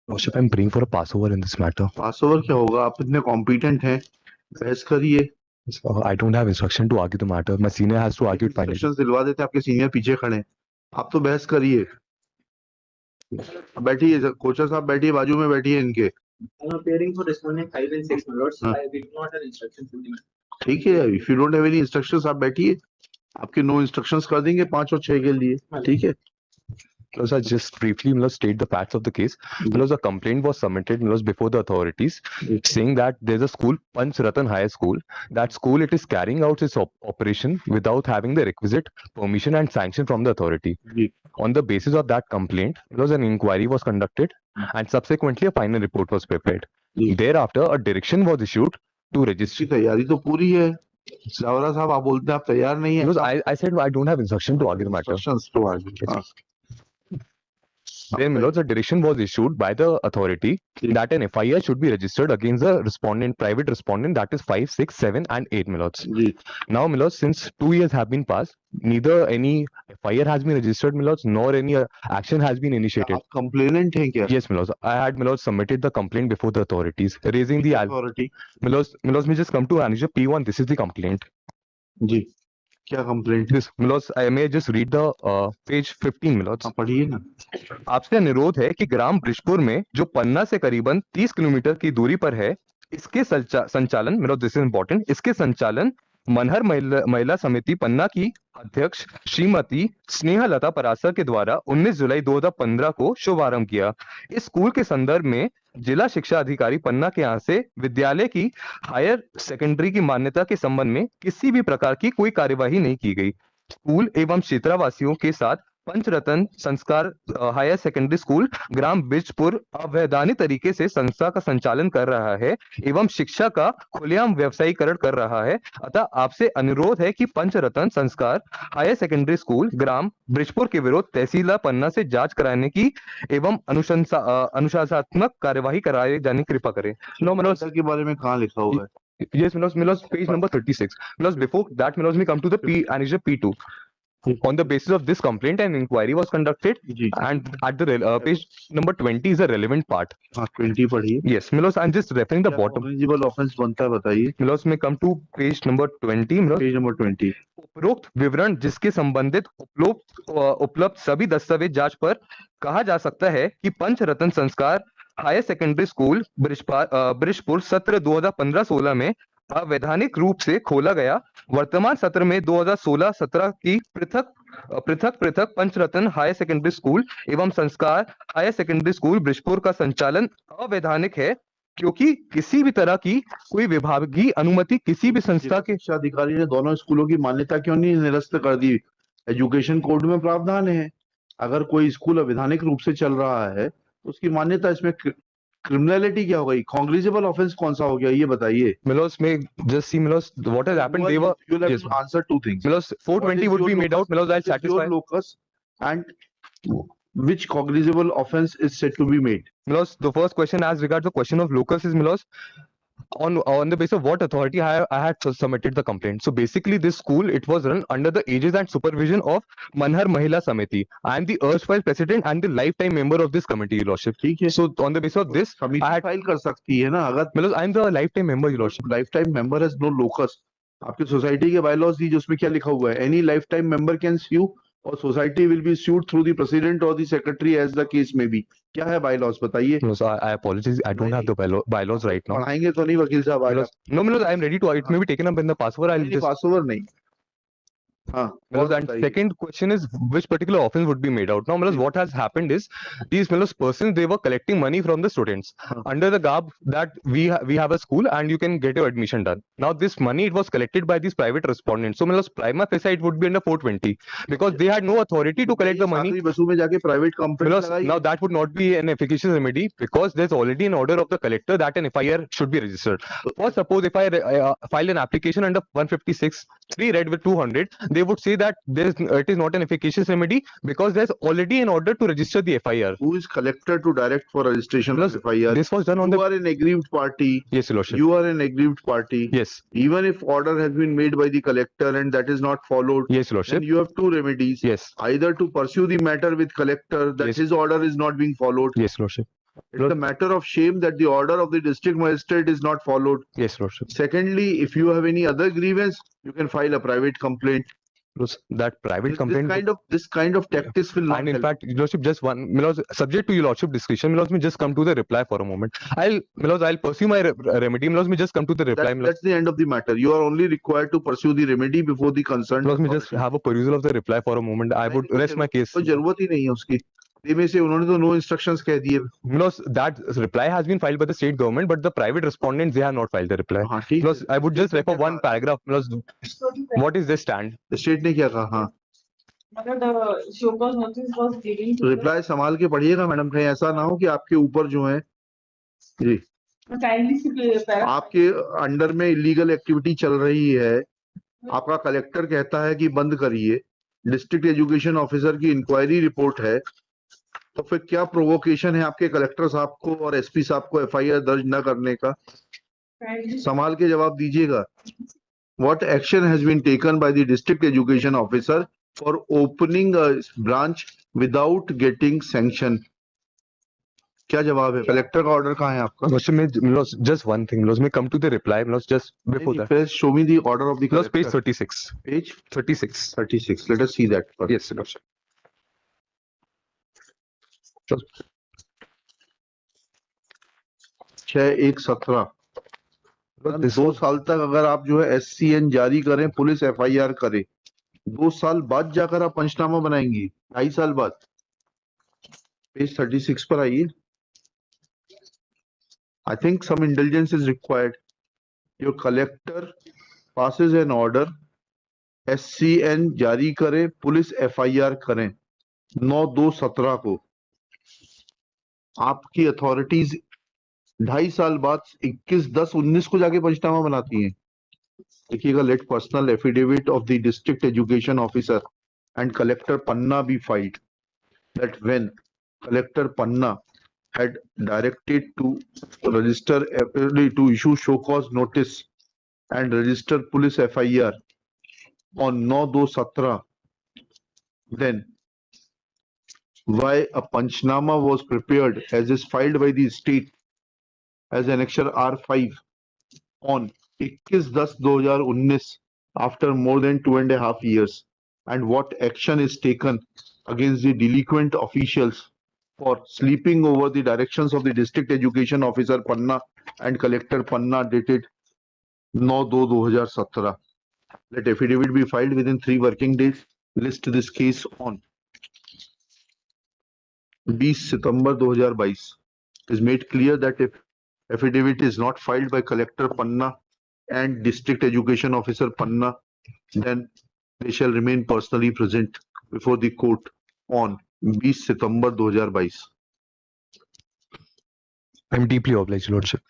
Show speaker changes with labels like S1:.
S1: Lordship, I'm praying for a passover in this matter.
S2: Pass over क्या होगा? आप इतने कॉम्पिटेंट हैं, बहस करिए।
S1: I don't have instruction to argue the matter. My senior has to argue it finally.
S2: Instructions दिलवा देते, आपके सीनियर पीछे खड़े हैं, आप तो बहस करिए। बैठिए कोचर साहब, बैठिए, बाजू में बैठिए इनके।
S3: I'm appearing for respondent 5 and 6, my lords.
S2: हाँ।
S3: I did not have instructions from the matter.
S2: ठीक है, if you don't have any instructions आप बैठिए, आपके नो इंस्ट्रक्शंस कर देंगे 5 और 6 के लिए। ठीक है,
S1: Because I just briefly state the facts of the case. Because a complaint was submitted before the authorities saying that there's a school, Panch Ratan High School. That school, it is carrying out its operation without having the requisite permission and sanction from the authority. On the basis of that complaint, an inquiry was conducted and subsequently a final report was prepared. Thereafter, a direction was issued to register.
S2: इसकी तैयारी तो पूरी है। सावरा साहब, आप बोलते हैं आप तैयार नहीं है।
S1: Because I said I don't have instruction to argue the matter.
S2: Instructions to argue. हाँ।
S1: Then, a direction was issued by the authority that an FIR should be registered against the respondent, private respondent, that is 5, 6, 7, and 8 Milods. Now, Milods, since 2 years have been passed, neither any FIR has been registered, Milods, nor any action has been initiated.
S2: आप complainant हैं क्या?
S1: Yes, Milods. I had submitted the complaint before the authorities, raising the
S2: authority.
S1: Milods, may just come to Annexure P1. This is the complaint.
S2: जी, क्या complaint?
S1: This, Milods, I may just read the page 15, Milods.
S2: पढ़िए ना।
S1: आपसे अनुरोध है कि ग्राम ब्रिजपुर में जो पन्ना से करीबन 30 किलोमीटर की दूरी पर है, इसके संचालन, दिस इज इंपॉर्टेंट, इसके संचालन मनहर महिला समिति पन्ना की अध्यक्ष श्रीमती स्नेहलता परासर के द्वारा 19 जुलाई 2015 को शुभारंभ किया। इस स्कूल के संदर्भ में जिला शिक्षा अधिकारी पन्ना के यहाँ से विद्यालय की हायर सेकेंडरी की मान्यता के संबंध में किसी भी प्रकार की कोई कार्यवाही नहीं की गई। स्कूल एवं क्षेत्रवासियों के साथ पंचरत्न संस्कार हायर सेकेंडरी स्कूल ग्राम ब्रिजपुर अवैधानिक तरीके से संस्था का संचालन कर रहा है एवं शिक्षा का खुलेआम व्यवसायीकरण कर रहा है। अतः आपसे अनुरोध है कि पंचरत्न संस्कार हायर सेकेंडरी स्कूल ग्राम ब्रिजपुर के विरुद्ध तहसील पन्ना से जांच कराने की एवं अनुशासनात्मक कार्यवाही कराए जाने की कृपा करें।
S2: के बारे में कहाँ लिखा हुआ है?
S1: Yes, page number 36. Before that, we come to the Annexure P2. On the basis of this complaint, an inquiry was conducted, and at the page number 20 is the relevant part.
S2: 20 पढ़िए।
S1: Yes, I'm just referring the bottom.
S2: Eligible offense बनता है बताइए।
S1: may come to page number 20.
S2: Page number 20.
S1: उपरोक्त विवरण जिसके संबंधित उपलब्ध सभी दस्तावेज जांच पर कहा जा सकता है कि पंचरत्न संस्कार हायर सेकेंडरी स्कूल ब्रिजपुर सत्र 2015-16 में अवैधानिक रूप से खोला गया। वर्तमान सत्र में 2016-17 की पृथक पंचरत्न हायर सेकेंडरी स्कूल एवं संस्कार हायर सेकेंडरी स्कूल ब्रिजपुर का संचालन अवैधानिक है, क्योंकि किसी भी तरह की कोई विभागीय अनुमति किसी भी संस्था के
S2: शिक्षा अधिकारी ने दोनों स्कूलों की मान्यता क्यों नहीं निरस्त कर दी? एजुकेशन कोड में प्रावधान है, अगर कोई स्कूल अवैधानिक रूप से चल रहा है तो उसकी मान्यता, इसमें क्रिमिनलिटी क्या हो गई? कॉन्ग्रेजेबल ऑफेंस कौन सा हो गया ये बताइए।
S1: Milos may just see Milos what has happened. They were
S2: you'll have to answer two things.
S1: Milos 420 would be made out. Milos, I'll satisfy.
S2: Your locus and which cognizable offense is said to be made?
S1: Milos, the first question as regards the question of locus is Milos, on the basis of what authority I had submitted the complaint. So basically this school, it was run under the aegis and supervision of Manhar Mahila Samiti. I am the erstwhile president and the lifetime member of this committee, Your Lordship. So on the basis of this,
S2: I had file कर सकती है ना अगर
S1: Milos, I am the lifetime member, Your Lordship.
S2: Lifetime member has no locus. आपकी society के bylaws दीजिए, उसमें क्या लिखा हुआ है? Any lifetime member can sue or society will be sued through the president or the secretary as the case may be. क्या है बायलॉज बताइए?
S1: No, so I apologize. I don't have the bylaws right now.
S2: पढ़ाएंगे तो नहीं वकील साहब?
S1: No, Milos, I am ready to. It may be taken up in the passover. I'll just
S2: passover नहीं.
S1: Milos, and second question is which particular offense would be made out. Now, Milos, what has happened is these Milos persons, they were collecting money from the students under the garb that we have a school and you can get your admission done. Now, this money, it was collected by these private respondents. So, Milos, prima facie it would be under 420 because they had no authority to collect the money. Milos, now that would not be an efficacious remedy because there's already an order of the collector that an FIR should be registered. First, suppose if I file an application under 156, 3 read with 200, they would say that it is not an efficacious remedy because there's already an order to register the FIR.
S2: Who is collector to direct for registration of FIR?
S1: This was done on
S2: You are an aggrieved party.
S1: Yes, Your Lordship.
S2: You are an aggrieved party.
S1: Yes.
S2: Even if order has been made by the collector and that is not followed,
S1: yes, Your Lordship,
S2: then you have two remedies.
S1: Yes.
S2: Either to pursue the matter with collector that his order is not being followed.
S1: Yes, Lordship.
S2: It's a matter of shame that the order of the district magistrate is not followed.
S1: Yes, Lordship.
S2: Secondly, if you have any other grievance, you can file a private complaint.
S1: That private
S2: This
S1: complaint.
S2: kind of tactics will not
S1: And in
S2: help.
S1: fact, Your Lordship, just one, my lords, subject to your Lordship discretion, my lords, me just come to the reply for a moment. My lords, I'll pursue my remedy. My lords, me just come to the reply. My lords,
S2: That's the end of the matter. You are only required to pursue the remedy before the concerned
S1: my lords, me just
S2: authority.
S1: have a perusal of the reply for a moment. I would rest my case.
S2: कोई जरूरत ही नहीं है उसकी. में से उन्होंने तो no instructions कह दिए.
S1: My lords, that reply has been filed by the state government, but the private respondents, they have not filed the reply.
S2: हाँ
S1: My
S2: ठीक
S1: lords,
S2: है.
S1: I would just refer one paragraph. My lords, what is this stand?
S2: State ने क्या कहा? हाँ.
S4: The show cause notice was given to
S2: reply संभाल के पढ़िएगा मैडम, कहीं ऐसा ना हो कि आपके ऊपर जो है जी
S4: the kindly see
S2: आपके अंडर में इलीगल एक्टिविटी चल रही है, आपका कलेक्टर कहता है कि बंद करिए, डिस्ट्रिक्ट एजुकेशन ऑफिसर की इंक्वायरी रिपोर्ट है, तो फिर क्या प्रोवोकेशन है आपके कलेक्टर साहब को और एसपी साहब को एफआईआर दर्ज न करने का? संभाल के जवाब दीजिएगा. What action has been taken by the district education officer for opening a branch without getting sanction? क्या जवाब है? कलेक्टर का ऑर्डर कहाँ है आपका?
S1: Lordship, my lords, just one thing. My lords, may come to the reply. My lords, just before that.
S2: Please show me the order of the
S1: My lords, page
S2: collector.
S1: 36.
S2: Page
S1: 36.
S2: 36. Let us see that first.
S1: Yes, Lordship.
S2: छह एक 17.
S1: This
S2: 2 साल तक अगर आप जो है SCN जारी करें, पुलिस FIR करे, 2 साल बाद जाकर आप पंचनामा बनाएंगी, 2.5 साल बाद. पेज 36 पर आइए. I think some indulgence is required. Your collector passes an order, SCN जारी करे, पुलिस FIR करें 9/2/17 को. आपकी अथॉरिटीज 2.5 साल बाद 21/10/19 को जाके पंचनामा बनाती हैं. देखिएगा, let personal affidavit of the district education officer and collector Panna be filed that when collector Panna had directed to register to issue show cause notice and register police FIR on 9/2/17, then why a panchnama was prepared as is filed by the state as annexure R5 on 21/10/2019 after more than 2.5 years, and what action is taken against the delinquent officials for sleeping over the directions of the district education officer Panna and collector Panna dated 9/2/2017. Let affidavit be filed within 3 working days. List this case on 20 September 2022. It is made clear that if affidavit is not filed by collector Panna and district education officer Panna, then they shall remain personally present before the court on 20 September 2022.
S1: I'm deeply obliged, Lordship.